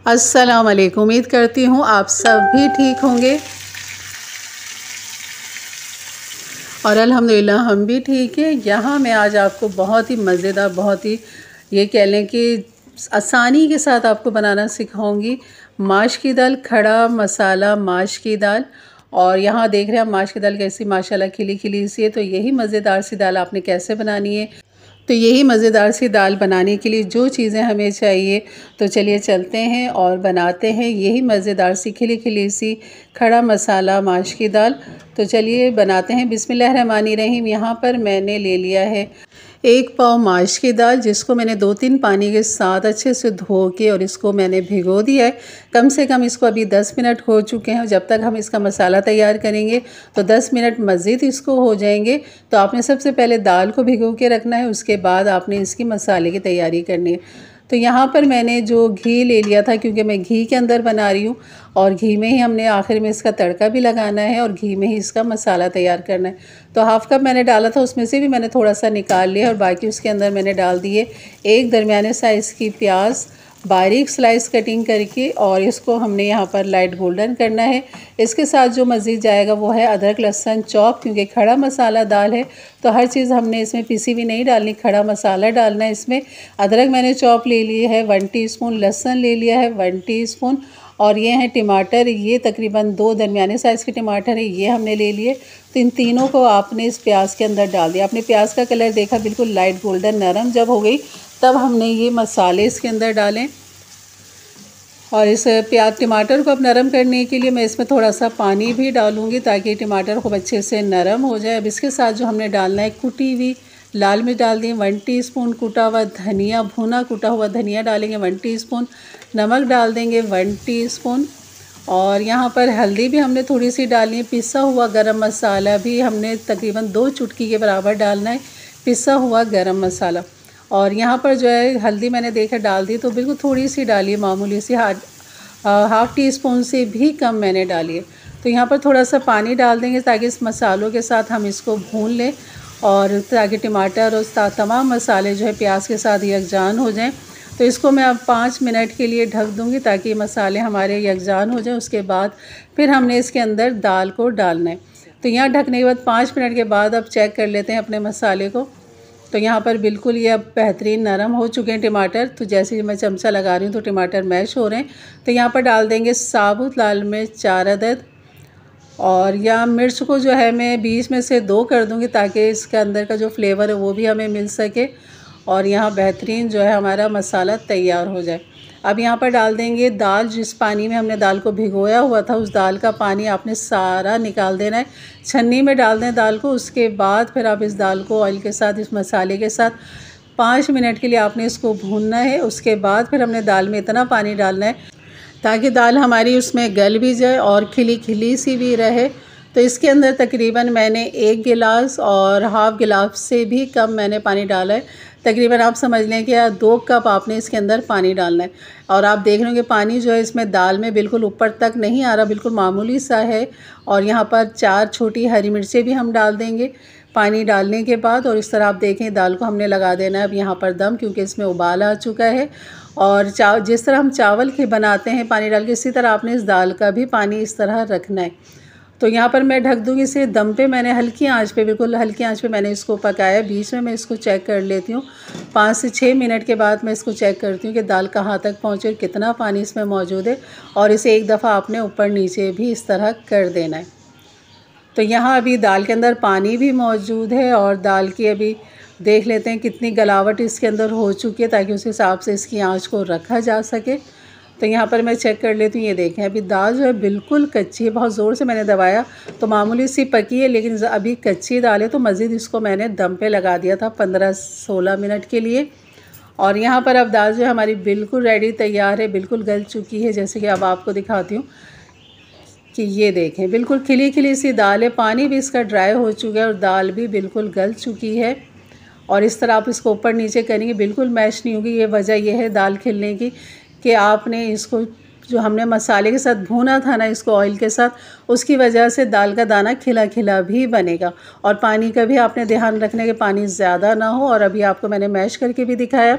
अस्सलाम वालेकुम। उम्मीद करती हूँ आप सब भी ठीक होंगे और अल्हम्दुलिल्लाह हम भी ठीक हैं। यहाँ मैं आज आपको बहुत ही मज़ेदार, बहुत ही ये कह लें कि आसानी के साथ आपको बनाना सिखाऊंगी माश की दाल, खड़ा मसाला माश की दाल। और यहाँ देख रहे हैं हम माश की दाल कैसी माशाल्लाह खिली खिली सी है। तो यही मज़ेदार सी दाल आपने कैसे बनानी है, तो यही मज़ेदार सी दाल बनाने के लिए जो चीज़ें हमें चाहिए, तो चलिए चलते हैं और बनाते हैं यही मज़ेदार सी खिली खिली सी खड़ा मसाला माश की दाल। तो चलिए बनाते हैं। बिस्मिल्लाहिर्रहमानिर्रहीम। यहाँ पर मैंने ले लिया है 1 पाव माश की दाल, जिसको मैंने 2-3 पानी के साथ अच्छे से धो के और इसको मैंने भिगो दिया है। कम से कम इसको अभी 10 मिनट हो चुके हैं। जब तक हम इसका मसाला तैयार करेंगे तो 10 मिनट मज़ीद इसको हो जाएंगे। तो आपने सबसे पहले दाल को भिगो के रखना है, उसके बाद आपने इसकी मसाले की तैयारी करनी है। तो यहाँ पर मैंने जो घी ले लिया था, क्योंकि मैं घी के अंदर बना रही हूँ और घी में ही हमने आखिर में इसका तड़का भी लगाना है और घी में ही इसका मसाला तैयार करना है। तो हाफ़ कप मैंने डाला था, उसमें से भी मैंने थोड़ा सा निकाल लिया और बाकी उसके अंदर मैंने डाल दिए 1 दरमियाने साइज़ की प्याज बारीक स्लाइस कटिंग करके, और इसको हमने यहाँ पर लाइट गोल्डन करना है। इसके साथ जो मज़ीद जाएगा वो है अदरक लहसुन चॉप, क्योंकि खड़ा मसाला दाल है तो हर चीज़ हमने इसमें पिसी भी नहीं डालनी, खड़ा मसाला डालना है इसमें। अदरक मैंने चॉप ले ली है 1 टीस्पून, लहसुन ले लिया है 1 टीस्पून, और ये हैं टमाटर, ये तकरीबन 2 दरमियाने साइज़ के टमाटर है, ये हमने ले लिए। तो इन तीनों को आपने इस प्याज के अंदर डाल दिया। आपने प्याज का कलर देखा बिल्कुल लाइट गोल्डन नरम जब हो गई, तब हमने ये मसाले इसके अंदर डालें। और इस प्याज टमाटर को अब नरम करने के लिए मैं इसमें थोड़ा सा पानी भी डालूँगी, ताकि टमाटर खूब अच्छे से नरम हो जाए। अब इसके साथ जो हमने डालना है कुटी हुई लाल मिर्च डाल दी 1 टीस्पून, कुटा हुआ धनिया, भुना कुटा हुआ धनिया डालेंगे 1 टीस्पून, नमक डाल देंगे 1 टीस्पून, और यहाँ पर हल्दी भी हमने थोड़ी सी डालनी है। पिसा हुआ गरम मसाला भी हमने तकरीबन 2 चुटकी के बराबर डालना है, पिसा हुआ गरम मसाला। और यहाँ पर जो है हल्दी मैंने देखा डाल दी, तो बिल्कुल थोड़ी सी डाली, मामूली सी, हाफ़ टी स्पून से भी कम मैंने डाली है। तो यहाँ पर थोड़ा सा पानी डाल देंगे ताकि इस मसालों के साथ हम इसको भून लें, और ताकि टमाटर और तमाम मसाले जो है प्याज के साथ यकजान हो जाएं। तो इसको मैं अब 5 मिनट के लिए ढक दूँगी ताकि मसाले हमारे यकजान हो जाएं। उसके बाद फिर हमने इसके अंदर दाल को डालना है। तो यहाँ ढकने के बाद 5 मिनट के बाद अब चेक कर लेते हैं अपने मसाले को। तो यहाँ पर बिल्कुल ये अब बेहतरीन नरम हो चुके हैं टमाटर। तो जैसे ही मैं चमचा लगा रही हूँ तो टमाटर मैश हो रहे हैं। तो यहाँ पर डाल देंगे साबुत लाल मिर्च 4 अदद, और या मिर्च को जो है मैं बीच में से 2 कर दूँगी ताकि इसके अंदर का जो फ्लेवर है वो भी हमें मिल सके, और यहाँ बेहतरीन जो है हमारा मसाला तैयार हो जाए। अब यहाँ पर डाल देंगे दाल, जिस पानी में हमने दाल को भिगोया हुआ था उस दाल का पानी आपने सारा निकाल देना है। छन्नी में डाल दें दाल को। उसके बाद फिर आप इस दाल को ऑयल के साथ, इस मसाले के साथ 5 मिनट के लिए आपने इसको भूनना है। उसके बाद फिर हमने दाल में इतना पानी डालना है ताकि दाल हमारी उसमें गल भी जाए और खिली खिली सी भी रहे। तो इसके अंदर तकरीबन मैंने 1 गिलास और हाफ़ गिलास से भी कम मैंने पानी डाला है। तकरीबन आप समझ लें कि 2 कप आपने इसके अंदर पानी डालना है। और आप देख रहे हो कि पानी जो है इसमें दाल में बिल्कुल ऊपर तक नहीं आ रहा, बिल्कुल मामूली सा है। और यहाँ पर 4 छोटी हरी मिर्चें भी हम डाल देंगे पानी डालने के बाद। और इस तरह आप देखें दाल को हमने लगा देना है अब यहाँ पर दम, क्योंकि इसमें उबाल आ चुका है। और जिस तरह हम चावल के बनाते हैं पानी डाल के, इसी तरह आपने इस दाल का भी पानी इस तरह रखना है। तो यहाँ पर मैं ढक दूँगी इसे दम पे। मैंने हल्की आंच पे, बिल्कुल हल्की आंच पे मैंने इसको पकाया। बीच में मैं इसको चेक कर लेती हूँ। 5 से 6 मिनट के बाद मैं इसको चेक करती हूँ कि दाल कहाँ तक पहुँचे, कितना पानी इसमें मौजूद है, और इसे एक दफ़ा आपने ऊपर नीचे भी इस तरह कर देना है। तो यहाँ अभी दाल के अंदर पानी भी मौजूद है, और दाल की अभी देख लेते हैं कितनी गलावट इसके अंदर हो चुकी है, ताकि उस हिसाब से इसकी आंच को रखा जा सके। तो यहाँ पर मैं चेक कर लेती हूँ। ये देखें अभी दाल जो है बिल्कुल कच्ची है, बहुत ज़ोर से मैंने दबाया तो मामूली सी पकी है, लेकिन अभी कच्ची दाल है। तो मज़ीद इसको मैंने दम पे लगा दिया था 15-16 मिनट के लिए। और यहाँ पर अब दाल जो है हमारी बिल्कुल रेडी तैयार है, बिल्कुल गल चुकी है। जैसे कि अब आपको दिखाती हूँ कि ये देखें बिल्कुल खिली खिली सी दाल है, पानी भी इसका ड्राई हो चुका है और दाल भी बिल्कुल गल चुकी है। और इस तरह आप इसको ऊपर नीचे करेंगे बिल्कुल मैश नहीं होगी। ये वजह यह है दाल खिलने की कि आपने इसको जो हमने मसाले के साथ भूना था ना, इसको ऑयल के साथ, उसकी वजह से दाल का दाना खिला खिला भी बनेगा। और पानी का भी आपने ध्यान रखना कि पानी ज़्यादा ना हो। और अभी आपको मैंने मैश करके भी दिखाया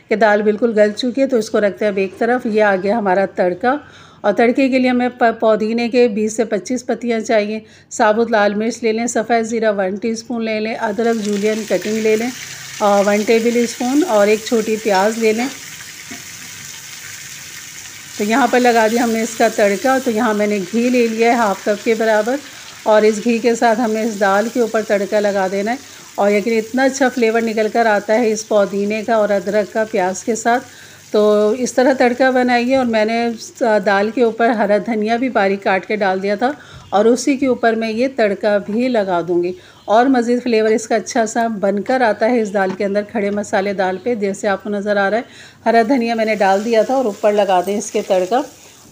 कि दाल बिल्कुल गल चुकी है, तो इसको रखते हैं अब एक तरफ। ये आ गया हमारा तड़का, और तड़के के लिए हमें पुदीने के 20 से 25 पत्तियाँ चाहिए। साबुत लाल मिर्च ले लें, सफ़ेद ज़ीरा 1 टीस्पून ले लें, अदरक जूलियन कटिंग ले लें 1 टेबल स्पून, और एक छोटी प्याज ले लें। तो यहाँ पर लगा दिया हमने इसका तड़का। तो यहाँ मैंने घी ले लिया है 1/2 कप के बराबर, और इस घी के साथ हमें इस दाल के ऊपर तड़का लगा देना है। और यकीन इतना अच्छा फ्लेवर निकल कर आता है इस पुदीने का और अदरक का प्याज के साथ। तो इस तरह तड़का बनाइए। और मैंने दाल के ऊपर हरा धनिया भी बारीक काट के डाल दिया था, और उसी के ऊपर मैं ये तड़का भी लगा दूँगी, और मज़ीद फ्लेवर इसका अच्छा सा बनकर आता है इस दाल के अंदर। खड़े मसाले दाल पे जैसे आपको नज़र आ रहा है, हरा धनिया मैंने डाल दिया था और ऊपर लगा दें इसके तड़का।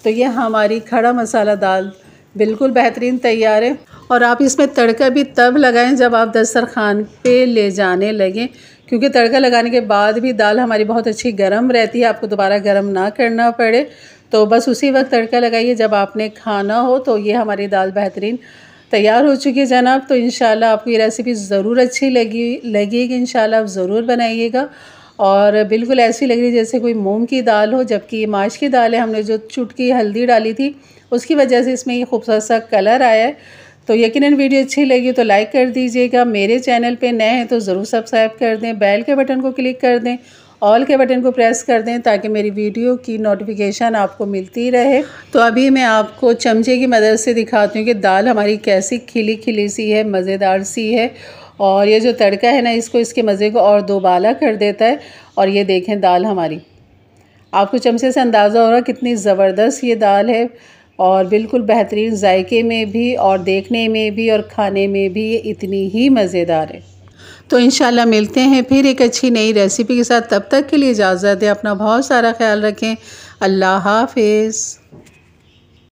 तो ये हमारी खड़ा मसाला दाल बिल्कुल बेहतरीन तैयार है। और आप इसमें तड़का भी तब लगाएं जब आप दस्तरखान पे ले जाने लगें, क्योंकि तड़का लगाने के बाद भी दाल हमारी बहुत अच्छी गर्म रहती है, आपको दोबारा गर्म ना करना पड़े। तो बस उसी वक्त तड़का लगाइए जब आपने खाना हो। तो ये हमारी दाल बेहतरीन तैयार हो चुकी है जनाब। तो इंशाल्लाह आपको ये रेसिपी ज़रूर अच्छी लगेगी। इंशाल्लाह आप ज़रूर बनाइएगा। और बिल्कुल ऐसी लग रही है जैसे कोई मूंग की दाल हो, जबकि ये माश की दाल है। हमने जो चुटकी हल्दी डाली थी उसकी वजह से इसमें ये खूबसूरत सा कलर आया है। तो यकीनन वीडियो अच्छी लगी तो लाइक कर दीजिएगा। मेरे चैनल पे नए हैं तो ज़रूर सब्सक्राइब कर दें, बेल के बटन को क्लिक कर दें, ऑल के बटन को प्रेस कर दें, ताकि मेरी वीडियो की नोटिफिकेशन आपको मिलती रहे। तो अभी मैं आपको चमचे की मदद से दिखाती हूँ कि दाल हमारी कैसी खिली खिली सी है, मज़ेदार सी है। और ये जो तड़का है ना, इसको इसके मज़े को और दोबाला कर देता है। और ये देखें दाल हमारी, आपको चमचे से अंदाज़ा हो रहा कितनी ज़बरदस्त ये दाल है, और बिल्कुल बेहतरीन जायके में भी और देखने में भी और खाने में भी ये इतनी ही मज़ेदार है। तो इंशाल्लाह मिलते हैं फिर एक अच्छी नई रेसिपी के साथ। तब तक के लिए इजाज़त दें, अपना बहुत सारा ख्याल रखें। अल्लाह हाफ़िज़।